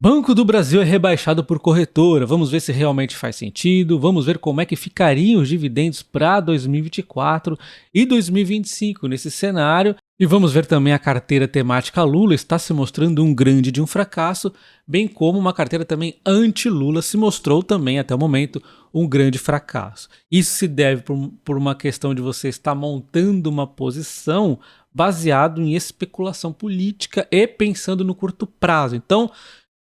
Banco do Brasil é rebaixado por corretora. Vamos ver se realmente faz sentido. Vamos ver como é que ficariam os dividendos para 2024 e 2025 nesse cenário. E vamos ver também a carteira temática Lula está se mostrando um grande de um fracasso, bem como uma carteira também anti-Lula se mostrou também até o momento um grande fracasso. Isso se deve por uma questão de você estar montando uma posição baseado em especulação política e pensando no curto prazo. Então,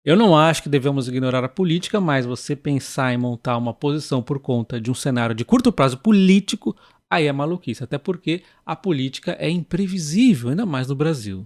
eu não acho que devemos ignorar a política, mas você pensar em montar uma posição por conta de um cenário de curto prazo político, aí é maluquice, até porque a política é imprevisível, ainda mais no Brasil.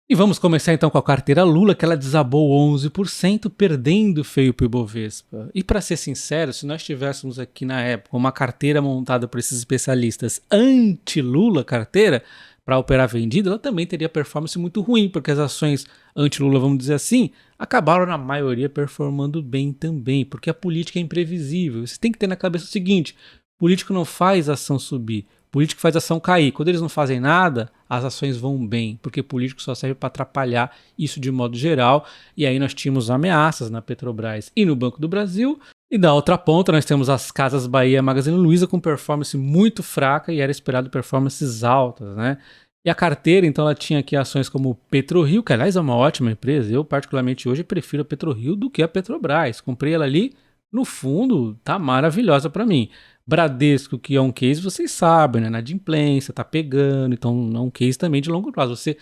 E vamos começar então com a carteira Lula, que ela desabou 11%, perdendo feio para o Ibovespa. E para ser sincero, se nós tivéssemos aqui na época uma carteira montada por esses especialistas anti-Lula carteira, para operar vendida, ela também teria performance muito ruim, porque as ações anti-Lula, vamos dizer assim, acabaram na maioria performando bem também, porque a política é imprevisível. Você tem que ter na cabeça o seguinte: político não faz ação subir, político faz ação cair. Quando eles não fazem nada, as ações vão bem, porque político só serve para atrapalhar, isso de modo geral. E aí nós tínhamos ameaças na Petrobras e no Banco do Brasil. E da outra ponta nós temos as Casas Bahia e a Magazine Luiza com performance muito fraca e era esperado performances altas, né? E a carteira, então, ela tinha aqui ações como PetroRio, que aliás é uma ótima empresa. Eu particularmente hoje prefiro a PetroRio do que a Petrobras. Comprei ela ali, no fundo, tá maravilhosa para mim. Bradesco, que é um case, vocês sabem, né? Na adimplência, tá pegando, então é um case também de longo prazo. Você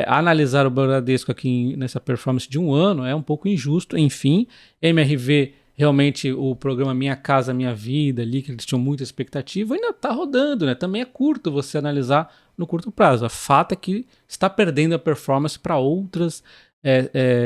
analisar o Bradesco aqui nessa performance de um ano é um pouco injusto, enfim. MRV, realmente o programa Minha Casa Minha Vida ali, que eles tinham muita expectativa, ainda está rodando, né? Também é curto você analisar no curto prazo. O fato é que está perdendo a performance para outras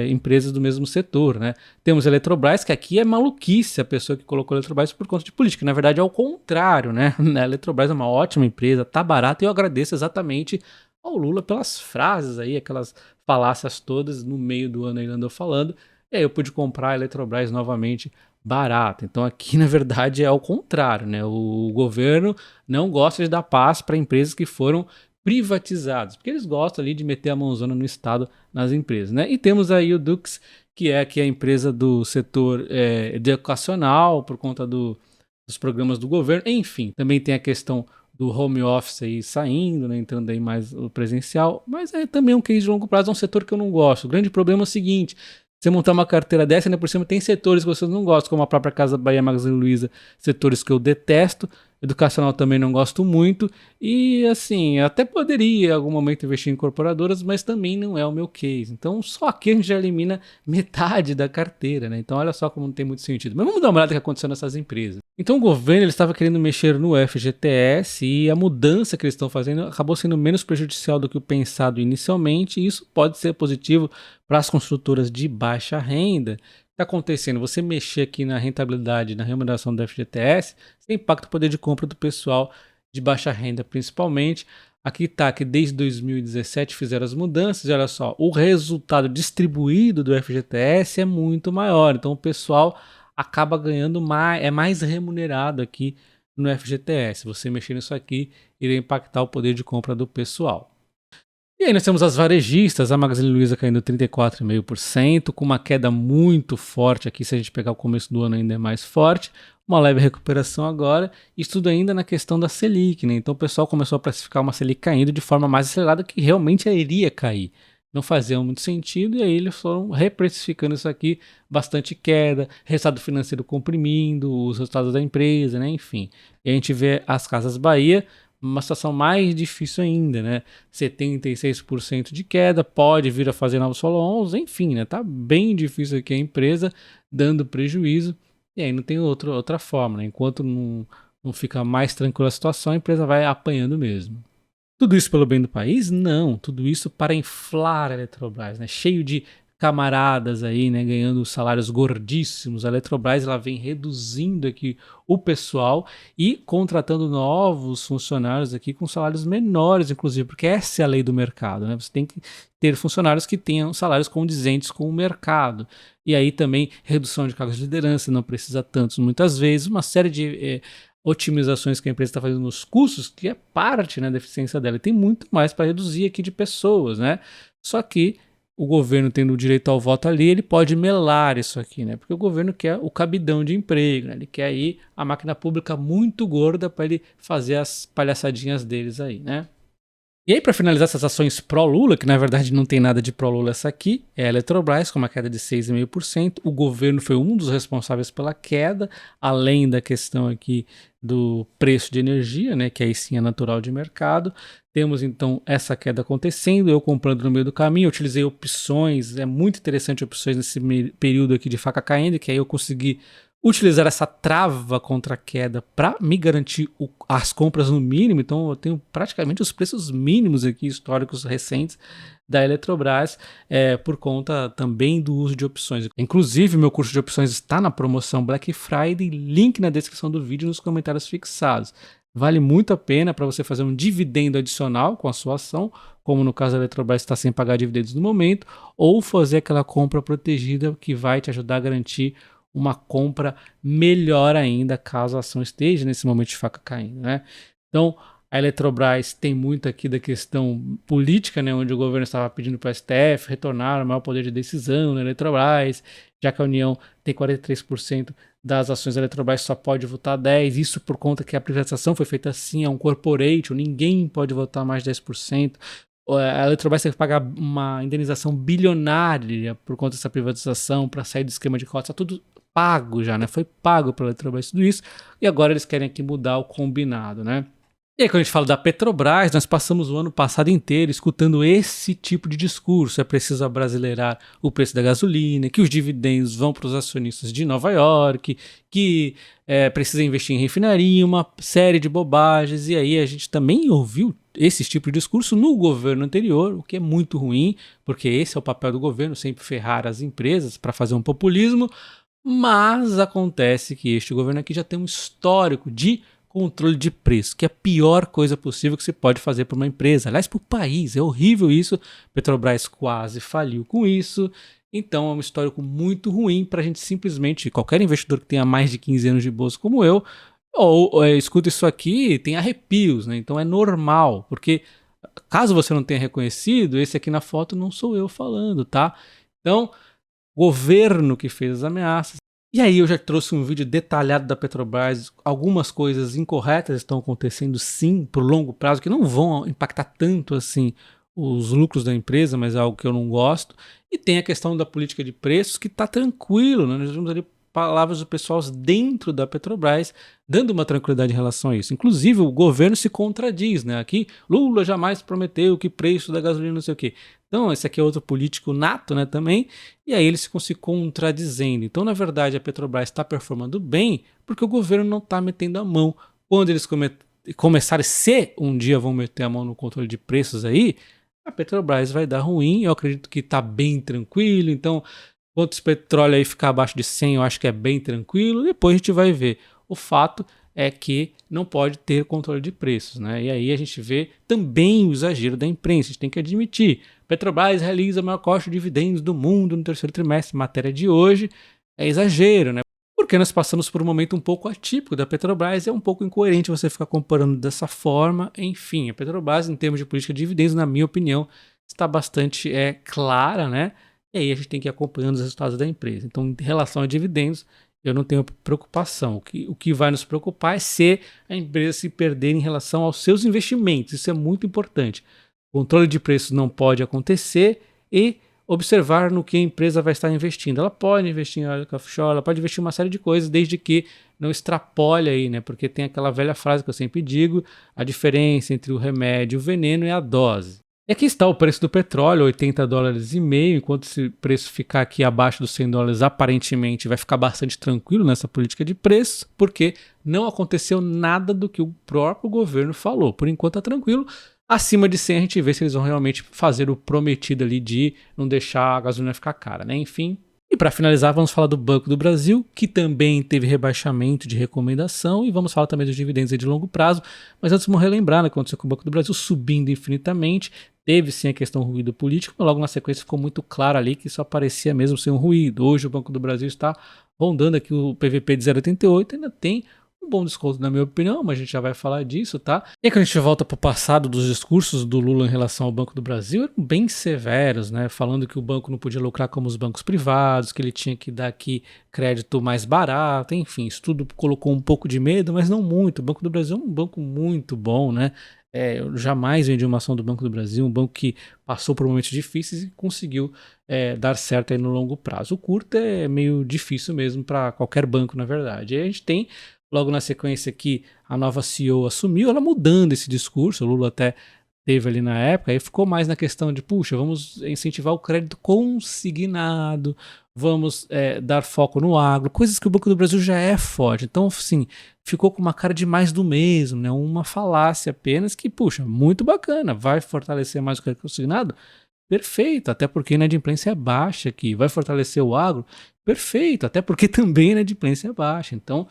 empresas do mesmo setor, né? Temos a Eletrobras, que aqui é maluquice a pessoa que colocou a Eletrobras por conta de política. Na verdade é o contrário, né? A Eletrobras é uma ótima empresa, tá barata e eu agradeço exatamente ao Lula pelas frases aí, aquelas falácias todas no meio do ano ele andou falando. E aí eu pude comprar a Eletrobras novamente barata. Então aqui na verdade é ao contrário, né? O governo não gosta de dar paz para empresas que foram privatizadas, porque eles gostam ali de meter a mãozona no Estado nas empresas, né? E temos aí o Dux, que é aqui a empresa do setor educacional, por conta dos programas do governo. Enfim, também tem a questão do home office aí saindo, né, entrando aí mais o presencial, mas é também um case de longo prazo, é um setor que eu não gosto. O grande problema é o seguinte: você montar uma carteira dessa, ainda por cima tem setores que você não gosta, como a própria Casa Bahia Magazine Luiza, setores que eu detesto, educacional também não gosto muito, e assim, até poderia em algum momento investir em incorporadoras, mas também não é o meu case. Então só aqui a gente já elimina metade da carteira, né? Então olha só como não tem muito sentido. Mas vamos dar uma olhada no que aconteceu nessas empresas. Então o governo ele estava querendo mexer no FGTS e a mudança que eles estão fazendo acabou sendo menos prejudicial do que o pensado inicialmente, e isso pode ser positivo para as construtoras de baixa renda. O que está acontecendo? Você mexer aqui na rentabilidade, na remuneração do FGTS, você impacta o poder de compra do pessoal de baixa renda principalmente. Aqui está que desde 2017 fizeram as mudanças e olha só, o resultado distribuído do FGTS é muito maior, então o pessoal acaba ganhando mais, é mais remunerado aqui no FGTS. Você mexer nisso aqui iria impactar o poder de compra do pessoal. E aí nós temos as varejistas, a Magazine Luiza caindo 34,5%, com uma queda muito forte aqui, se a gente pegar o começo do ano ainda é mais forte, uma leve recuperação agora, isso tudo ainda na questão da Selic, né? Então o pessoal começou a precificar uma Selic caindo de forma mais acelerada, que realmente iria cair. Não fazia muito sentido, e aí eles foram reprecificando isso aqui, bastante queda, resultado financeiro comprimindo, os resultados da empresa, né? Enfim. E a gente vê as Casas Bahia, uma situação mais difícil ainda, né? 76% de queda, pode vir a fazer novos follow-ons, enfim, né? Tá bem difícil aqui a empresa, dando prejuízo, e aí não tem outra forma, né? Enquanto não fica mais tranquila a situação, a empresa vai apanhando mesmo. Tudo isso pelo bem do país? Não, tudo isso para inflar a Eletrobras, né? Cheio de camaradas aí, né, ganhando salários gordíssimos. A Eletrobras ela vem reduzindo aqui o pessoal e contratando novos funcionários aqui com salários menores, inclusive, porque essa é a lei do mercado, né? Você tem que ter funcionários que tenham salários condizentes com o mercado. E aí também redução de cargos de liderança, não precisa tantos muitas vezes, uma série de otimizações que a empresa está fazendo nos custos, que é parte, né, da eficiência dela. E tem muito mais para reduzir aqui de pessoas, né? Só que o governo tendo o direito ao voto ali, ele pode melar isso aqui, né? Porque o governo quer o cabidão de emprego, né? Ele quer aí a máquina pública muito gorda para ele fazer as palhaçadinhas deles aí, né? E aí, para finalizar essas ações pró-Lula, que na verdade não tem nada de pró-Lula essa aqui, é a Eletrobras com uma queda de 6,5%. O governo foi um dos responsáveis pela queda, além da questão aqui do preço de energia, né, que aí sim é natural de mercado. Temos então essa queda acontecendo, eu comprando no meio do caminho, eu utilizei opções, é muito interessante opções nesse período aqui de faca caindo, que aí eu consegui utilizar essa trava contra a queda para me garantir as compras no mínimo. Então eu tenho praticamente os preços mínimos aqui históricos recentes da Eletrobras, por conta também do uso de opções. Inclusive meu curso de opções está na promoção Black Friday, link na descrição do vídeo e nos comentários fixados. Vale muito a pena para você fazer um dividendo adicional com a sua ação, como no caso da Eletrobras está sem pagar dividendos no momento, ou fazer aquela compra protegida que vai te ajudar a garantir uma compra melhor ainda, caso a ação esteja nesse momento de faca caindo, né? Então, a Eletrobras tem muito aqui da questão política, né, onde o governo estava pedindo para o STF retornar ao maior poder de decisão na Eletrobras, já que a União tem 43% das ações da Eletrobras, só pode votar 10%, isso por conta que a privatização foi feita assim, é um corporate, ninguém pode votar mais de 10%. A Eletrobras tem que pagar uma indenização bilionária por conta dessa privatização para sair do esquema de cotas, está tudo pago já, né? Foi pago pela Eletrobras tudo isso, e agora eles querem aqui mudar o combinado, né? E aí, quando a gente fala da Petrobras, nós passamos o ano passado inteiro escutando esse tipo de discurso. É preciso abrasileirar o preço da gasolina, que os dividendos vão para os acionistas de Nova York, que precisa investir em refinaria, uma série de bobagens. E aí a gente também ouviu esse tipo de discurso no governo anterior, o que é muito ruim, porque esse é o papel do governo, sempre ferrar as empresas para fazer um populismo. Mas acontece que este governo aqui já tem um histórico de controle de preço, que é a pior coisa possível que se pode fazer para uma empresa. Aliás, para o país, é horrível isso. Petrobras quase faliu com isso. Então é um histórico muito ruim para a gente simplesmente, qualquer investidor que tenha mais de 15 anos de bolsa como eu, ou escuta isso aqui, tem arrepios, né? Então é normal, porque caso você não tenha reconhecido, esse aqui na foto não sou eu falando, tá? Então, governo que fez as ameaças. E aí eu já trouxe um vídeo detalhado da Petrobras, algumas coisas incorretas estão acontecendo sim, por longo prazo, que não vão impactar tanto assim os lucros da empresa, mas é algo que eu não gosto. E tem a questão da política de preços, que está tranquilo, né? Nós vemos ali palavras do pessoal dentro da Petrobras, dando uma tranquilidade em relação a isso. Inclusive, o governo se contradiz, né? Aqui, Lula jamais prometeu que preço da gasolina não sei o quê. Então, esse aqui é outro político nato, né, também, e aí eles ficam se contradizendo. Então, na verdade, a Petrobras está performando bem porque o governo não está metendo a mão. Quando eles começarem, se um dia vão meter a mão no controle de preços aí, a Petrobras vai dar ruim. Eu acredito que está bem tranquilo, então quanto esse petróleo aí ficar abaixo de 100, eu acho que é bem tranquilo. Depois a gente vai ver. O fato é que não pode ter controle de preços, né? E aí a gente vê também o exagero da imprensa. A gente tem que admitir. Petrobras realiza o maior corte de dividendos do mundo no terceiro trimestre. Matéria de hoje é exagero, né? Porque nós passamos por um momento um pouco atípico da Petrobras. É um pouco incoerente você ficar comparando dessa forma. Enfim, a Petrobras, em termos de política de dividendos, na minha opinião, está bastante clara, né? E aí a gente tem que ir acompanhando os resultados da empresa. Então, em relação a dividendos, eu não tenho preocupação. O que vai nos preocupar é se a empresa se perder em relação aos seus investimentos. Isso é muito importante. O controle de preços não pode acontecer e observar no que a empresa vai estar investindo. Ela pode investir em óleo offshore, ela pode investir em uma série de coisas, desde que não extrapole aí, né? Porque tem aquela velha frase que eu sempre digo, a diferença entre o remédio e o veneno é a dose. E aqui está o preço do petróleo, $80,5, enquanto esse preço ficar aqui abaixo dos $100, aparentemente vai ficar bastante tranquilo nessa política de preços, porque não aconteceu nada do que o próprio governo falou. Por enquanto está tranquilo. Acima de 100 a gente vê se eles vão realmente fazer o prometido ali de não deixar a gasolina ficar cara, né? Enfim. E para finalizar, vamos falar do Banco do Brasil, que também teve rebaixamento de recomendação, e vamos falar também dos dividendos de longo prazo. Mas antes vamos relembrar, né, o que aconteceu com o Banco do Brasil subindo infinitamente. Teve sim a questão do ruído político, mas logo na sequência ficou muito claro ali que só parecia mesmo ser um ruído. Hoje o Banco do Brasil está rondando aqui o PVP de 0,88, ainda tem Um bom desconto, na minha opinião, mas a gente já vai falar disso, tá? E aí, quando a gente volta para o passado dos discursos do Lula em relação ao Banco do Brasil, eram bem severos, né? Falando que o banco não podia lucrar como os bancos privados, que ele tinha que dar aqui crédito mais barato, enfim, isso tudo colocou um pouco de medo, mas não muito. O Banco do Brasil é um banco muito bom, né? Eu jamais vendi uma ação do Banco do Brasil, um banco que passou por momentos difíceis e conseguiu dar certo aí no longo prazo. O curto é meio difícil mesmo para qualquer banco, na verdade. E aí a gente tem, logo na sequência que a nova CEO assumiu, ela mudando esse discurso, o Lula até teve ali na época, aí ficou mais na questão de, puxa, vamos incentivar o crédito consignado, vamos dar foco no agro, coisas que o Banco do Brasil já é forte. Então, assim, ficou com uma cara de mais do mesmo, né? Uma falácia apenas que, puxa, muito bacana, vai fortalecer mais o crédito consignado? Perfeito, até porque a inadimplência é baixa aqui. Vai fortalecer o agro? Perfeito, até porque também a inadimplência é baixa. Então,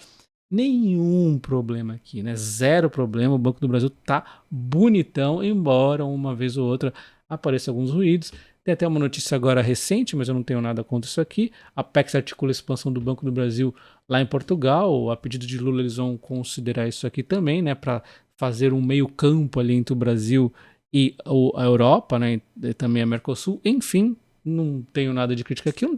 nenhum problema aqui, né? Zero problema. O Banco do Brasil tá bonitão, embora uma vez ou outra apareçam alguns ruídos. Tem até uma notícia agora recente, mas eu não tenho nada contra isso aqui. A Apex articula a expansão do Banco do Brasil lá em Portugal. A pedido de Lula, eles vão considerar isso aqui também, né? Para fazer um meio campo ali entre o Brasil e a Europa, né? E também a Mercosul. Enfim, não tenho nada de crítica aqui. Eu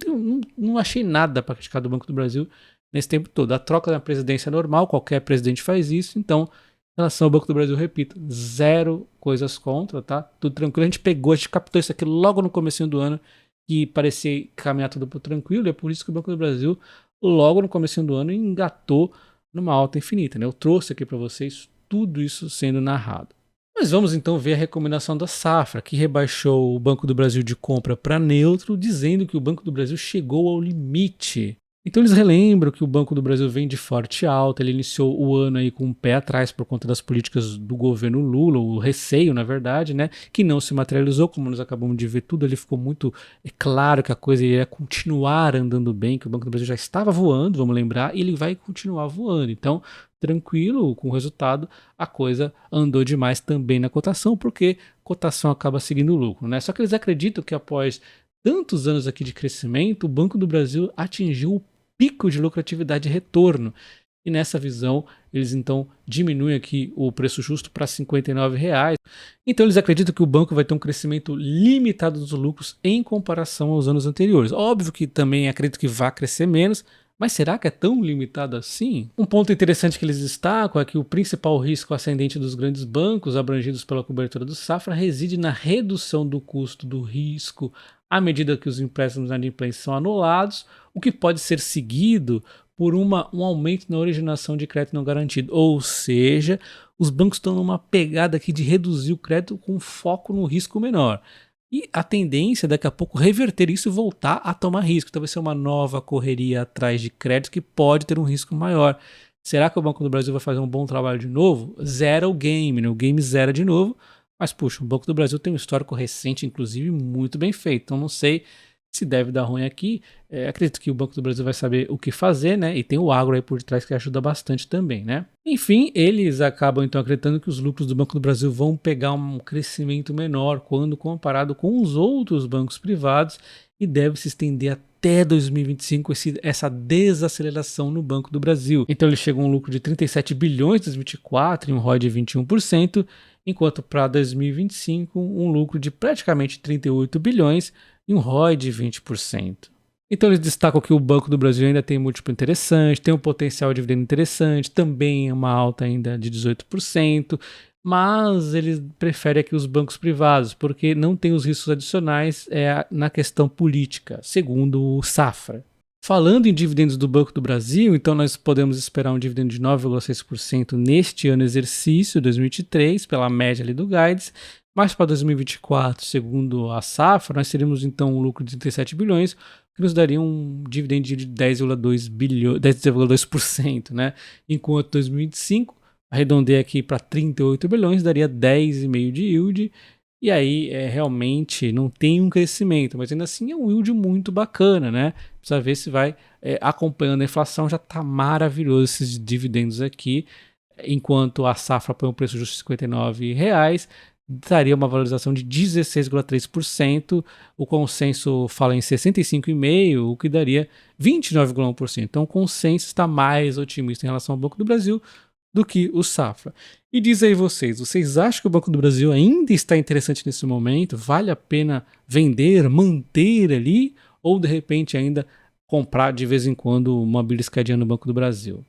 não achei nada para criticar do Banco do Brasil nesse tempo todo. A troca da presidência é normal, qualquer presidente faz isso, então, em relação ao Banco do Brasil, repito, zero coisas contra, tá? Tudo tranquilo. A gente captou isso aqui logo no comecinho do ano, que parecia caminhar tudo por tranquilo, e é por isso que o Banco do Brasil, logo no comecinho do ano, engatou numa alta infinita, né? Eu trouxe aqui para vocês tudo isso sendo narrado. Mas vamos então ver a recomendação da Safra, que rebaixou o Banco do Brasil de compra para neutro, dizendo que o Banco do Brasil chegou ao limite. Então eles relembram que o Banco do Brasil vem de forte alta, ele iniciou o ano aí com um pé atrás por conta das políticas do governo Lula, o receio, na verdade, né, que não se materializou, como nós acabamos de ver tudo, ali ficou muito claro que a coisa iria continuar andando bem, que o Banco do Brasil já estava voando, vamos lembrar, e ele vai continuar voando. Então, tranquilo com o resultado, a coisa andou demais também na cotação, porque cotação acaba seguindo o lucro, né? Só que eles acreditam que após tantos anos aqui de crescimento, o Banco do Brasil atingiu o pico de lucratividade e retorno. E nessa visão, eles então diminuem aqui o preço justo para R$ 59,00. Então eles acreditam que o banco vai ter um crescimento limitado dos lucros em comparação aos anos anteriores. Óbvio que também acredito que vai crescer menos, mas será que é tão limitado assim? Um ponto interessante que eles destacam é que o principal risco ascendente dos grandes bancos abrangidos pela cobertura do Safra reside na redução do custo do risco à medida que os empréstimos inadimplentes são anulados, o que pode ser seguido por um aumento na originação de crédito não garantido. Ou seja, os bancos estão numa pegada aqui de reduzir o crédito com foco no risco menor. E a tendência é daqui a pouco reverter isso e voltar a tomar risco. Então vai ser uma nova correria atrás de crédito que pode ter um risco maior. Será que o Banco do Brasil vai fazer um bom trabalho de novo? Zera o game, né? O game zera de novo. Mas, puxa, o Banco do Brasil tem um histórico recente, inclusive, muito bem feito. Então, não sei se deve dar ruim aqui. Acredito que o Banco do Brasil vai saber o que fazer, né? E tem o agro aí por trás que ajuda bastante também, né? Enfim, eles acabam, então, acreditando que os lucros do Banco do Brasil vão pegar um crescimento menor quando comparado com os outros bancos privados e deve se estender até 2025 essa desaceleração no Banco do Brasil. Então, ele chega a um lucro de 37 bilhões em 2024 e um ROI de 21%, enquanto para 2025 um lucro de praticamente 38 bilhões e um ROI de 20%. Então eles destacam que o Banco do Brasil ainda tem múltiplo interessante, tem um potencial de dividendo interessante, também uma alta ainda de 18%, mas eles preferem aqui os bancos privados, porque não tem os riscos adicionais na questão política, segundo o Safra. Falando em dividendos do Banco do Brasil, então nós podemos esperar um dividendo de 9,6% neste ano exercício 2023, pela média ali do Guides, mas para 2024, segundo a Safra, nós teríamos então um lucro de 37 bilhões, que nos daria um dividendo de 10,2%, né? Enquanto 2025, arredondei aqui para 38 bilhões, daria 10,5% de yield. E aí, realmente não tem um crescimento, mas ainda assim é um yield muito bacana, né? Precisa ver se vai acompanhando a inflação, já está maravilhoso esses dividendos aqui. Enquanto a Safra põe um preço justo de R$ 59,00, daria uma valorização de 16,3%, o consenso fala em 65,5%, o que daria 29,1%. Então o consenso está mais otimista em relação ao Banco do Brasil do que o Safra. E diz aí vocês acham que o Banco do Brasil ainda está interessante nesse momento? Vale a pena vender, manter ali? Ou de repente ainda comprar de vez em quando uma beliscadinha no Banco do Brasil?